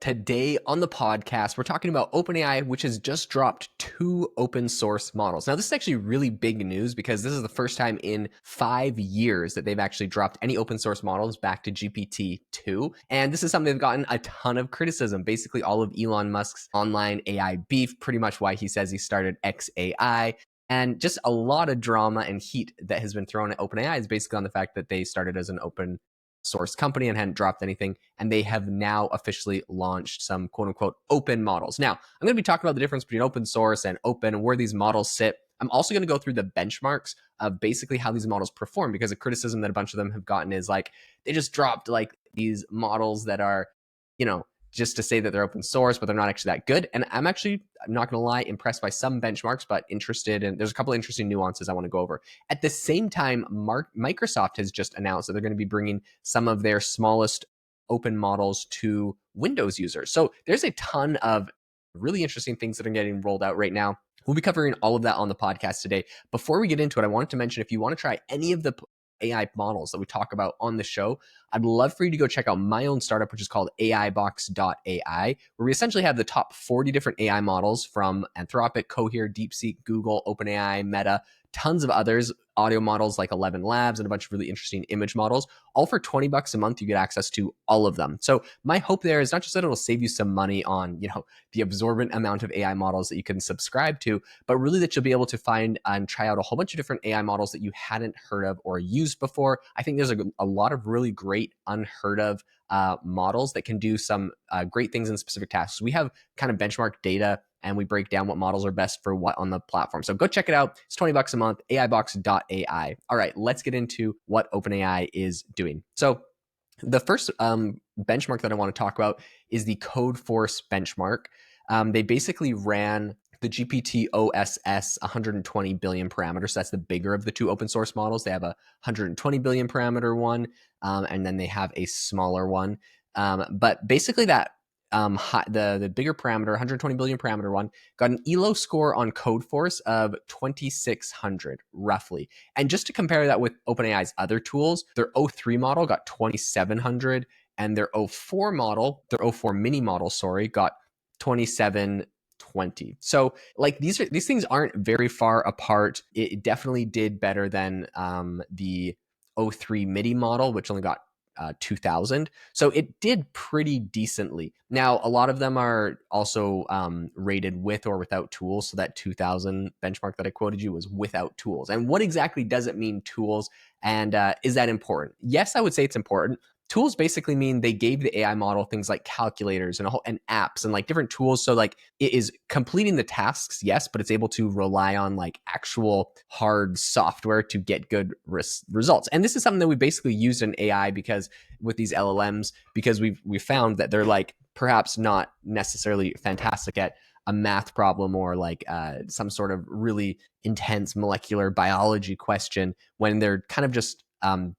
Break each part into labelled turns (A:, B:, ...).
A: Today on the podcast, we're talking about OpenAI, which has just dropped 2 open source models. Now, this is actually really big news because this is the first time in 5 years that they've actually dropped any open source models back to GPT-2. And this is something they've gotten a ton of criticism. Basically, all of Elon Musk's online AI beef, pretty much why he says he started XAI. And just a lot of drama and heat that has been thrown at OpenAI is basically on the fact that they started as an open source company and hadn't dropped anything. And they have now officially launched some quote unquote open models. Now, I'm going to be talking about the difference between open source and open and where these models sit. I'm also going to go through the benchmarks of basically how these models perform, because a criticism that a bunch of them have gotten is like, they just dropped like these models that are, just to say that they're open source, but they're not actually that good. And I'm not going to lie, impressed by some benchmarks, but interested in, there's a couple of interesting nuances I want to go over. At the same time, Microsoft has just announced that they're going to be bringing some of their smallest open models to Windows users. So there's a ton of really interesting things that are getting rolled out right now. We'll be covering all of that on the podcast today. Before we get into it, I wanted to mention, if you want to try any of the AI models that we talk about on the show, I'd love for you to go check out my own startup, which is called AIbox.ai, where we essentially have the top 40 different AI models from Anthropic, Cohere, DeepSeek, Google, OpenAI, Meta, tons of others, audio models like 11 Labs, and a bunch of really interesting image models. All for $20 a month, you get access to all of them. So my hope there is not just that it'll save you some money on, the absorbent amount of AI models that you can subscribe to, but really that you'll be able to find and try out a whole bunch of different AI models that you hadn't heard of or used before. I think there's a lot of really great unheard of models that can do some great things in specific tasks. We have kind of benchmark data and we break down what models are best for what on the platform. So go check it out. It's $20 a month, AIbox.ai. All right, let's get into what OpenAI is doing. So the first benchmark that I want to talk about is the Code Force benchmark. They basically ran the GPT OSS 120 billion parameters. So that's the bigger of the 2 open source models. They have a 120 billion parameter one, and then they have a smaller one. But basically that the bigger parameter, 120 billion parameter one, got an ELO score on Codeforce of 2,600 roughly. And just to compare that with OpenAI's other tools, their O3 model got 2,700, and their O4 mini model, got 2,720. So like these things aren't very far apart. It definitely did better than the O3 mini model, which only got 2,000. So it did pretty decently. Now, a lot of them are also rated with or without tools. So that 2,000 benchmark that I quoted you was without tools. And what exactly does it mean, tools? And is that important? Yes, I would say it's important. Tools basically mean they gave the AI model things like calculators and apps and like different tools. So like it is completing the tasks, yes, but it's able to rely on like actual hard software to get good results. And this is something that we basically used in AI because with these LLMs, because we found that they're like perhaps not necessarily fantastic at a math problem or like some sort of really intense molecular biology question when they're kind of just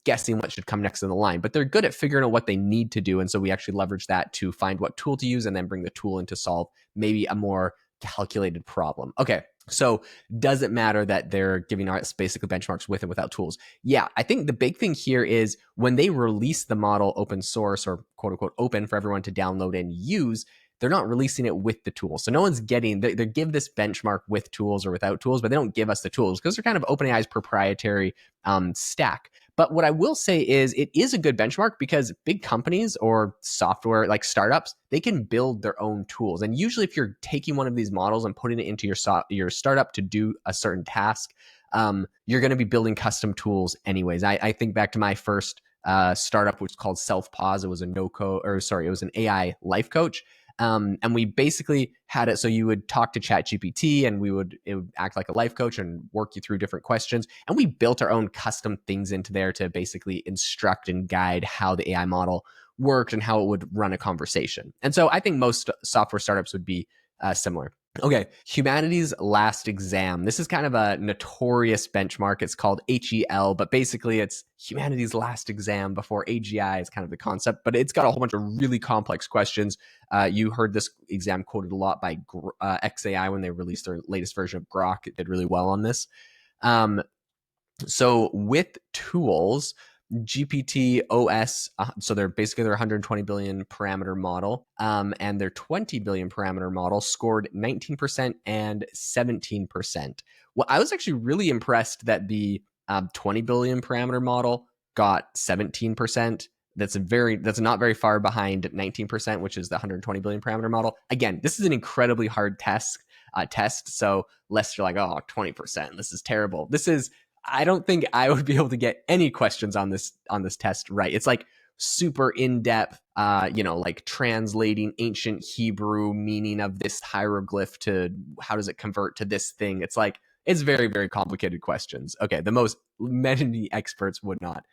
A: guessing what should come next in the line, but they're good at figuring out what they need to do. And so we actually leverage that to find what tool to use and then bring the tool in to solve maybe a more calculated problem. Okay, so does it matter that they're giving us basically benchmarks with and without tools? Yeah, I think the big thing here is when they release the model open source or quote unquote open for everyone to download and use, they're not releasing it with the tools. So no one's getting, they give this benchmark with tools or without tools, but they don't give us the tools because they're kind of OpenAI's proprietary stack. But what I will say is it is a good benchmark because big companies or software like startups, they can build their own tools. And usually if you're taking one of these models and putting it into your startup to do a certain task, you're going to be building custom tools anyways. I think back to my first startup, which was called Self-Pause. It was it was an AI life coach. And we basically had it so you would talk to ChatGPT and it would act like a life coach and work you through different questions. And we built our own custom things into there to basically instruct and guide how the AI model worked and how it would run a conversation. And so I think most software startups would be similar. Okay, Humanity's Last Exam. This is kind of a notorious benchmark. It's called HEL, but basically it's Humanity's Last Exam before AGI is kind of the concept, but it's got a whole bunch of really complex questions. You heard this exam quoted a lot by XAI when they released their latest version of Grok. It did really well on this. So with tools, GPT OS, so they're basically their 120 billion parameter model, and their 20 billion parameter model scored 19% and 17%. Well, I was actually really impressed that the 20 billion parameter model got 17%. That's not very far behind 19%, which is the 120 billion parameter model. Again, this is an incredibly hard test. So lest you're like, oh, 20%, this is terrible. I don't think I would be able to get any questions on this test right. It's like super in-depth, like translating ancient Hebrew meaning of this hieroglyph to how does it convert to this thing. It's very, very complicated questions. Okay, the most many experts would not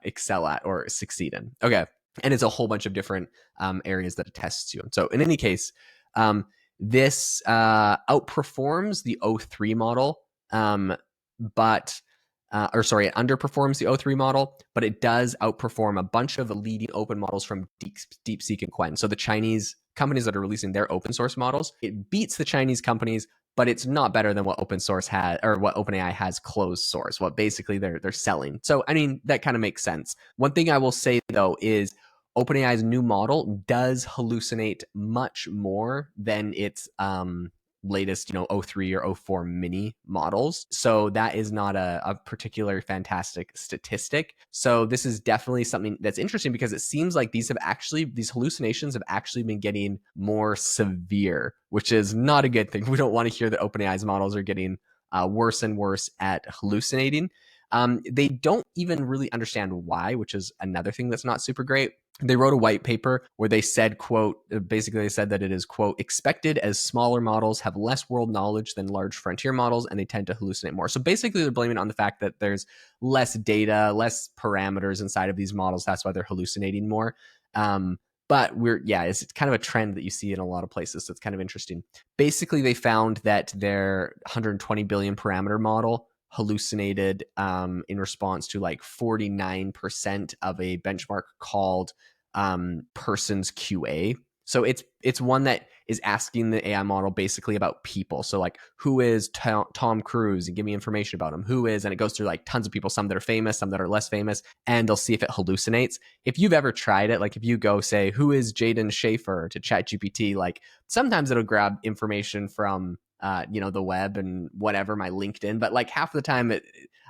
A: excel at or succeed in. Okay, and it's a whole bunch of different areas that it tests you. So in any case, this outperforms the O3 model, but it underperforms the O3 model, but it does outperform a bunch of the leading open models from DeepSeek and Qwen. So the Chinese companies that are releasing their open source models, it beats the Chinese companies, but it's not better than what open source has, or what OpenAI has closed source, what basically they're selling. So I mean, that kind of makes sense. One thing I will say though is OpenAI's new model does hallucinate much more than its latest, O3 or O4 mini models. So that is not a particular fantastic statistic. So this is definitely something that's interesting because it seems like these hallucinations have actually been getting more severe, which is not a good thing. We don't want to hear that OpenAI's models are getting worse and worse at hallucinating. They don't even really understand why, which is another thing that's not super great. They wrote a white paper where they said, quote, basically they said that it is, quote, expected as smaller models have less world knowledge than large frontier models and they tend to hallucinate more. So basically they're blaming it on the fact that there's less data, less parameters inside of these models. That's why they're hallucinating more. But it's kind of a trend that you see in a lot of places. So it's kind of interesting. Basically, they found that their 120 billion parameter model hallucinated in response to like 49% of a benchmark called person's QA. So it's one that is asking the AI model basically about people. So like, who is Tom Cruise, and give me information about him. Who is, and it goes through like tons of people, some that are famous, some that are less famous, and they'll see if it hallucinates. If you've ever tried it, like if you go say, who is Jaeden Schaefer to ChatGPT, like sometimes it'll grab information from the web and whatever, my LinkedIn, but like half the time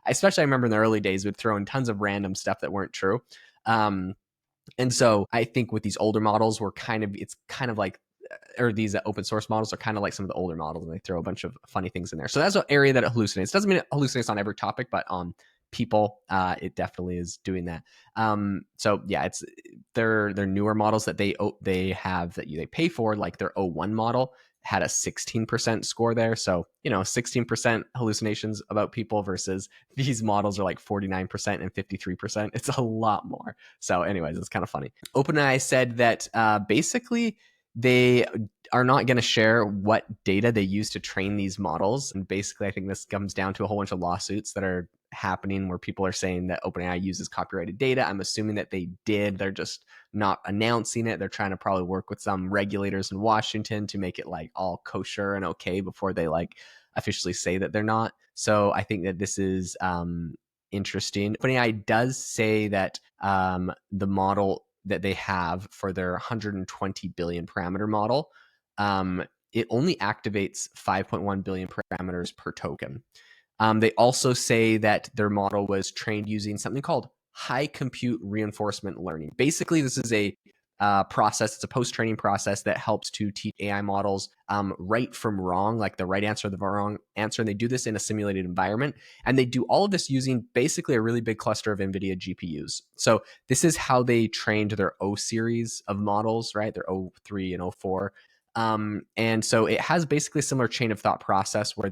A: especially I remember in the early days, would throw in tons of random stuff that weren't true. And so I think with these older models, it's kind of like, or these open source models are kind of like some of the older models, and they throw a bunch of funny things in there. So that's an area that it hallucinates. Doesn't mean it hallucinates on every topic, but on people, it definitely is doing that. So yeah, it's their newer models that they have that they pay for, like their O1 model had a 16% score there. So, 16% hallucinations about people versus these models are like 49% and 53%. It's a lot more. So anyways, it's kind of funny. OpenAI said that basically they are not going to share what data they use to train these models. And basically, I think this comes down to a whole bunch of lawsuits that are happening where people are saying that OpenAI uses copyrighted data. I'm assuming that they did. They're just not announcing it. They're trying to probably work with some regulators in Washington to make it like all kosher and okay before they like officially say that they're not. So I think that this is interesting. OpenAI does say that the model that they have for their 120 billion parameter model, it only activates 5.1 billion parameters per token. They also say that their model was trained using something called high compute reinforcement learning. Basically, this is a process. It's a post-training process that helps to teach AI models right from wrong, like the right answer or the wrong answer. And they do this in a simulated environment. And they do all of this using basically a really big cluster of NVIDIA GPUs. So this is how they trained their O series of models, right? Their O3 and O4. And so it has basically a similar chain of thought process where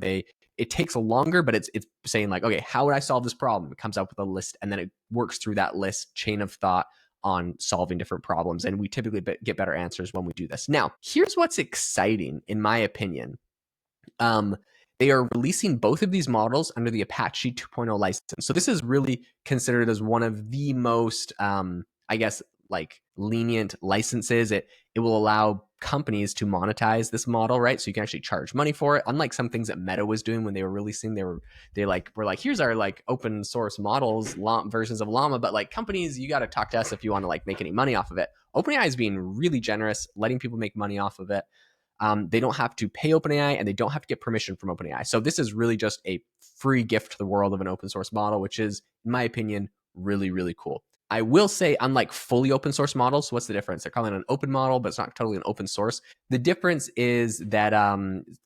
A: it takes longer, but it's saying like, okay, how would I solve this problem? It comes up with a list, and then it works through that list chain of thought on solving different problems. And we typically get better answers when we do this. Now, here's what's exciting, in my opinion. They are releasing both of these models under the Apache 2.0 license. So this is really considered as one of the most, I guess, like lenient licenses. It will allow companies to monetize this model, right? So you can actually charge money for it. Unlike some things that Meta was doing when they were releasing, were like, here's our like open source models, versions of Llama, but like companies, you got to talk to us if you want to like make any money off of it. OpenAI is being really generous, letting people make money off of it. They don't have to pay OpenAI and they don't have to get permission from OpenAI. So this is really just a free gift to the world of an open source model, which is, in my opinion, really, really cool. I will say, unlike fully open source models, what's the difference? They're calling it an open model, but it's not totally an open source. The difference is that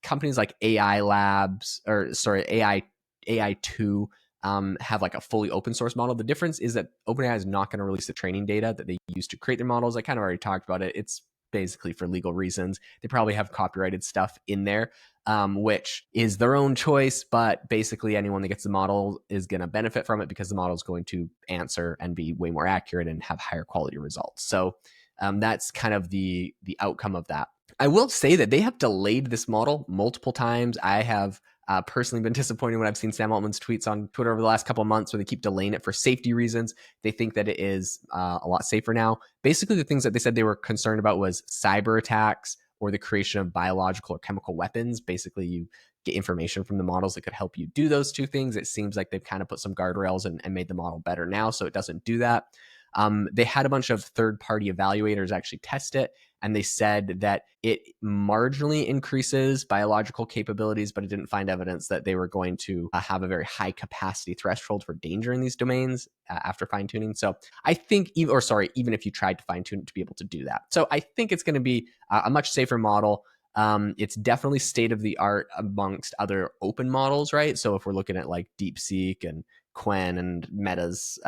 A: companies like AI2 have like a fully open source model. The difference is that OpenAI is not going to release the training data that they use to create their models. I kind of already talked about it. It's basically for legal reasons. They probably have copyrighted stuff in there, which is their own choice, but basically anyone that gets the model is going to benefit from it because the model is going to answer and be way more accurate and have higher quality results. So that's kind of the outcome of that. I will say that they have delayed this model multiple times. I have personally been disappointed when I've seen Sam Altman's tweets on Twitter over the last couple of months where they keep delaying it for safety reasons. They think that it is a lot safer now. Basically, the things that they said they were concerned about was cyber attacks or the creation of biological or chemical weapons. Basically, you get information from the models that could help you do those two things. It seems like they've kind of put some guardrails and made the model better now, so it doesn't do that. They had a bunch of third-party evaluators actually test it, and they said that it marginally increases biological capabilities, but it didn't find evidence that they were going to have a very high capacity threshold for danger in these domains after fine-tuning. So I think, even if you tried to fine-tune it to be able to do that. So I think it's going to be a much safer model. It's definitely state of the art amongst other open models, right? So if we're looking at like DeepSeek and Quen and Meta's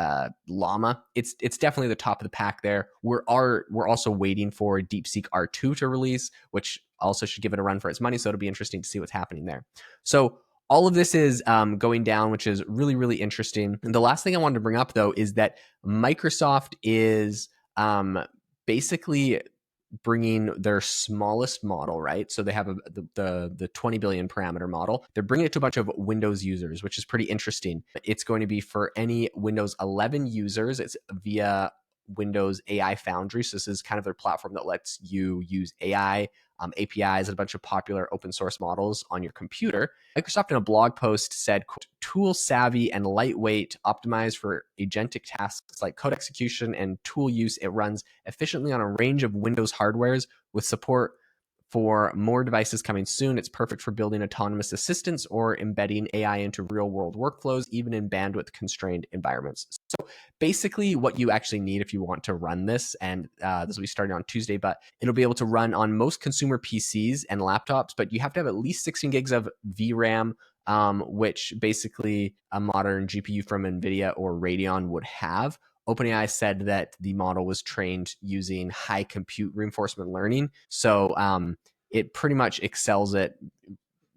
A: Llama, it's definitely the top of the pack there. We're also waiting for DeepSeek R2 to release, which also should give it a run for its money. So it'll be interesting to see what's happening there. So all of this is going down, which is really, really interesting. And the last thing I wanted to bring up, though, is that Microsoft is basically bringing their smallest model, right? So they have the 20 billion parameter model. They're bringing it to a bunch of Windows users, which is pretty interesting. It's going to be for any Windows 11 users. It's via Windows AI Foundry. So this is kind of their platform that lets you use AI APIs and a bunch of popular open source models on your computer. Microsoft in a blog post said, tool savvy and lightweight, optimized for agentic tasks like code execution and tool use. It runs efficiently on a range of Windows hardwares with support for more devices coming soon. It's perfect for building autonomous assistants or embedding AI into real world workflows, even in bandwidth constrained environments. So basically what you actually need if you want to run this, and this will be starting on Tuesday, but it'll be able to run on most consumer PCs and laptops, but you have to have at least 16 gigs of VRAM, which basically a modern GPU from NVIDIA or Radeon would have. OpenAI said that the model was trained using high compute reinforcement learning. So it pretty much excels at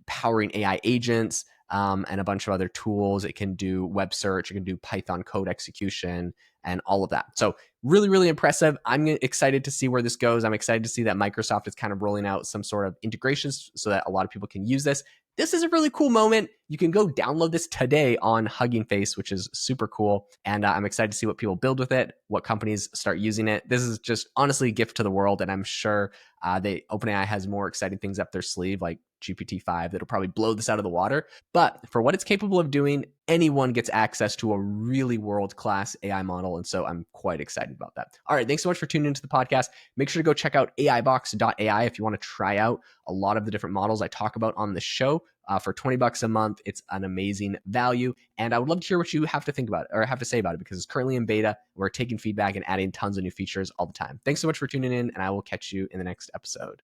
A: powering AI agents and a bunch of other tools. It can do web search, it can do Python code execution and all of that. So really, really impressive. I'm excited to see where this goes. I'm excited to see that Microsoft is kind of rolling out some sort of integrations so that a lot of people can use this. This is a really cool moment. You can go download this today on Hugging Face, which is super cool. And I'm excited to see what people build with it, what companies start using it. This is just honestly a gift to the world. And I'm sure OpenAI has more exciting things up their sleeve, like GPT-5, that'll probably blow this out of the water. But for what it's capable of doing, anyone gets access to a really world-class AI model. And so I'm quite excited about that. All right, thanks so much for tuning into the podcast. Make sure to go check out AIbox.ai if you want to try out a lot of the different models I talk about on the show. For $20 a month, it's an amazing value. And I would love to hear what you have to think about it or have to say about it because it's currently in beta. We're taking feedback and adding tons of new features all the time. Thanks so much for tuning in, and I will catch you in the next episode.